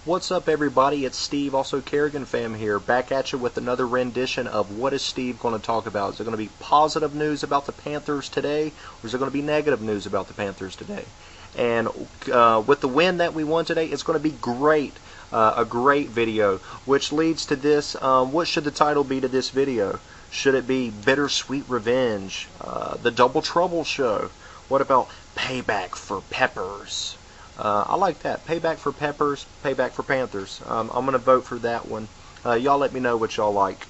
What's up, everybody? It's Steve, also Kerrigan fam here, back at you with another rendition of What is Steve going to talk about? Is there going to be positive news about the Panthers today, or is there going to be negative news about the Panthers today? And with the win that we won today, it's going to be great, a great video, which leads to this. What should the title be to this video? Should it be Bittersweet Revenge, The Double Trouble Show? What about Payback for Peppers? I like that. Payback for Peppers, Payback for Panthers. I'm going to vote for that one. Y'all let me know what y'all like.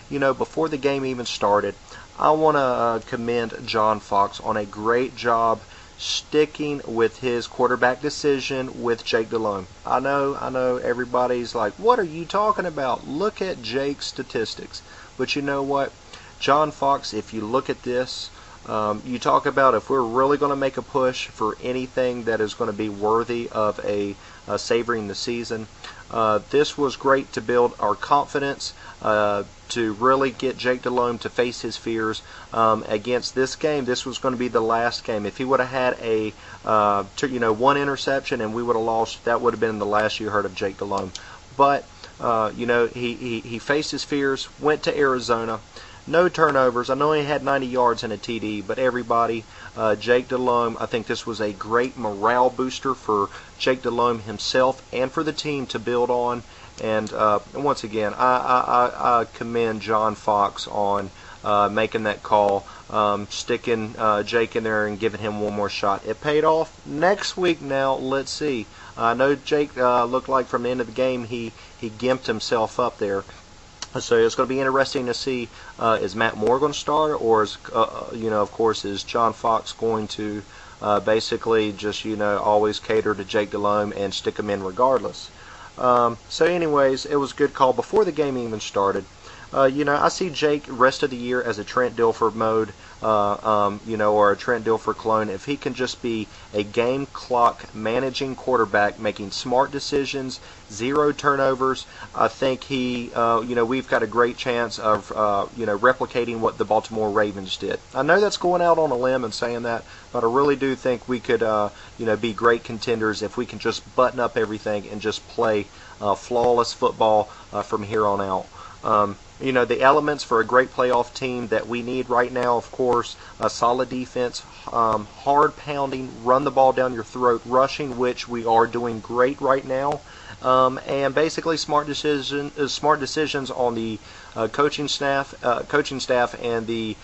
Before the game even started, I want to commend John Fox on a great job sticking with his quarterback decision with Jake Delhomme. I know everybody's like, what are you talking about? Look at Jake's statistics. But you know what? John Fox, if you look at this, you talk about if we're really going to make a push for anything that is going to be worthy of savoring the season, this was great to build our confidence, to really get Jake Delhomme to face his fears against this game. This was going to be the last game. If he would have had one interception and we would have lost, that would have been the last you heard of Jake Delhomme. But he faced his fears, went to Arizona. No turnovers. I know he had 90 yards and a TD, but everybody, Jake Delhomme, I think this was a great morale booster for Jake Delhomme himself and for the team to build on. And once again, I commend John Fox on making that call, sticking Jake in there and giving him one more shot. It paid off. Next week now, let's see. I know Jake looked like from the end of the game he gimped himself up there. So it's going to be interesting to see, is Matt Moore going to start, or is, of course, is John Fox going to basically just, always cater to Jake Delhomme and stick him in regardless. So anyways, it was a good call before the game even started. I see Jake rest of the year as a Trent Dilfer mode, or a Trent Dilfer clone. If he can just be a game clock managing quarterback, making smart decisions, 0 turnovers, I think we've got a great chance of, replicating what the Baltimore Ravens did. I know that's going out on a limb and saying that, but I really do think we could, be great contenders if we can just button up everything and just play flawless football from here on out. The elements for a great playoff team that we need right now, of course, a solid defense, hard pounding, run the ball down your throat, rushing, which we are doing great right now, and basically smart decisions on the coaching staff and the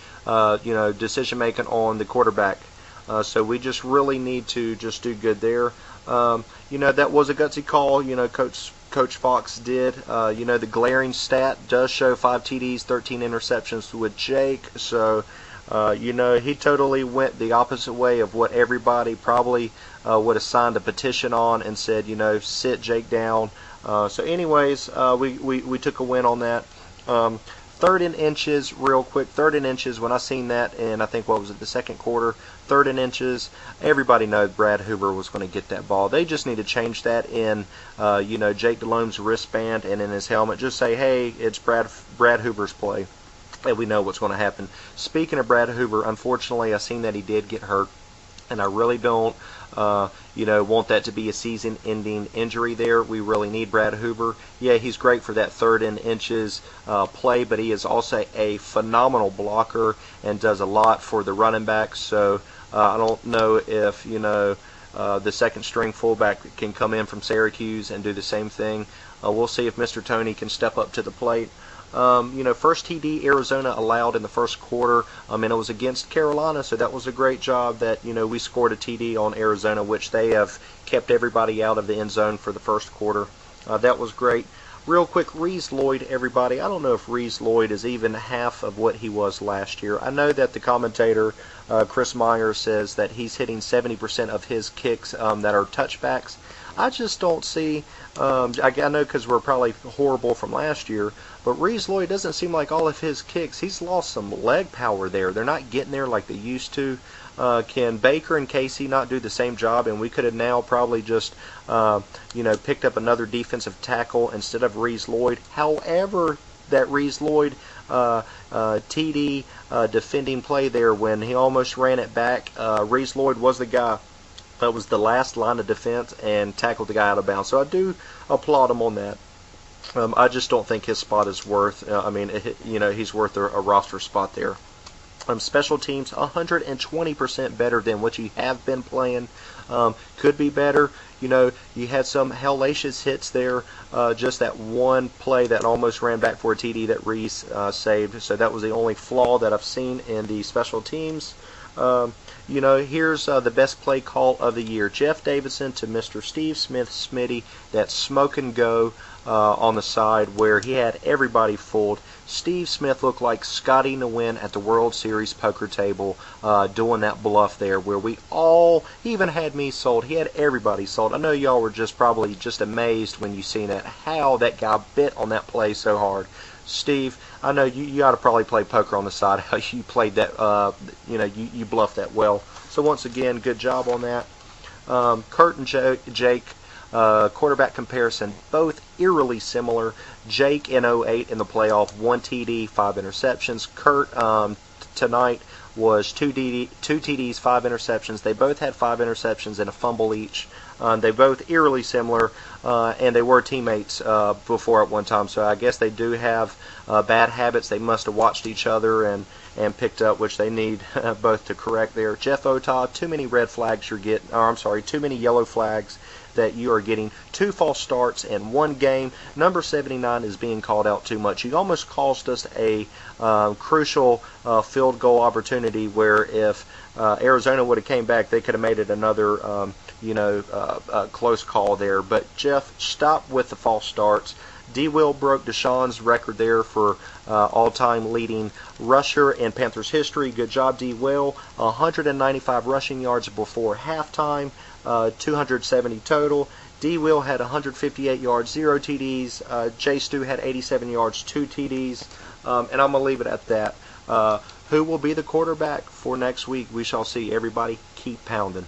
decision making on the quarterback. So we just really need to just do good there. That was a gutsy call. Coach Fox did. The glaring stat does show 5 TDs, 13 interceptions with Jake. So, he totally went the opposite way of what everybody probably would have signed a petition on and said, sit Jake down. So anyways, we took a win on that. 3rd and inches, real quick. 3rd and inches, when I seen that in, I think, the second quarter, 3rd and inches, everybody knows Brad Hoover was going to get that ball. They just need to change that in, Jake Delhomme's wristband and in his helmet. Just say, hey, it's Brad Hoover's play, and we know what's going to happen. Speaking of Brad Hoover, unfortunately, I seen that he did get hurt, and I really don't, want that to be a season-ending injury there. We really need Brad Hoover. Yeah, he's great for that 3rd and inches play, but he is also a phenomenal blocker and does a lot for the running backs. So I don't know if, the second-string fullback can come in from Syracuse and do the same thing. We'll see if Mr. Tony can step up to the plate. First TD Arizona allowed in the first quarter, and it was against Carolina, so that was a great job that, we scored a TD on Arizona, which they have kept everybody out of the end zone for the first quarter. That was great. Real quick, Reese Lloyd, everybody. I don't know if Reese Lloyd is even half of what he was last year. I know that the commentator, Chris Meyer, says that he's hitting 70% of his kicks that are touchbacks. I just don't see, I know because we're probably horrible from last year, but Reese Lloyd doesn't seem like all of his kicks, he's lost some leg power there. They're not getting there like they used to. Can Baker and Casey not do the same job, and we could have now probably just, picked up another defensive tackle instead of Reese Lloyd. However, that Reese Lloyd TD defending play there when he almost ran it back, Reese Lloyd was the guy That was the last line of defense and tackled the guy out of bounds. So I do applaud him on that. I just don't think his spot is worth. He's worth a roster spot there. Special teams 120% better than what you have been playing. Could be better. You had some hellacious hits there. Just that one play that almost ran back for a TD that Reese saved. So that was the only flaw that I've seen in the special teams. Here's the best play call of the year. Jeff Davidson to Mr. Steve Smith Smitty. That smoke and go on the side where he had everybody fooled. Steve Smith looked like Scotty Nguyen at the World Series poker table doing that bluff there where he even had me sold. He had everybody sold. I know y'all were probably just amazed when you seen that, how that guy bit on that play so hard. Steve, I know you ought to probably play poker on the side. How you played that, you bluffed that well. So once again, good job on that. Kurt and Jake, quarterback comparison, both eerily similar. Jake in 08 in the playoff, 1 TD, 5 interceptions. Kurt tonight was 2 TDs, 5 interceptions. They both had 5 interceptions and a fumble each. They both eerily similar, and they were teammates before at one time. So I guess they do have bad habits. They must have watched each other and picked up, which they need both to correct there. Jeff Otah, too many red flags you're getting. Too many yellow flags that you are getting. 2 false starts in 1 game. Number 79 is being called out too much. You almost cost us a crucial field goal opportunity where if Arizona would have came back, they could have made it another close call there. But Jeff, stop with the false starts. D. Will broke Deshaun's record there for all-time leading rusher in Panthers history. Good job, D. Will. 195 rushing yards before halftime, 270 total. D. Will had 158 yards, 0 TDs. J. Stu had 87 yards, 2 TDs. And I'm going to leave it at that. Who will be the quarterback for next week? We shall see. Everybody keep pounding.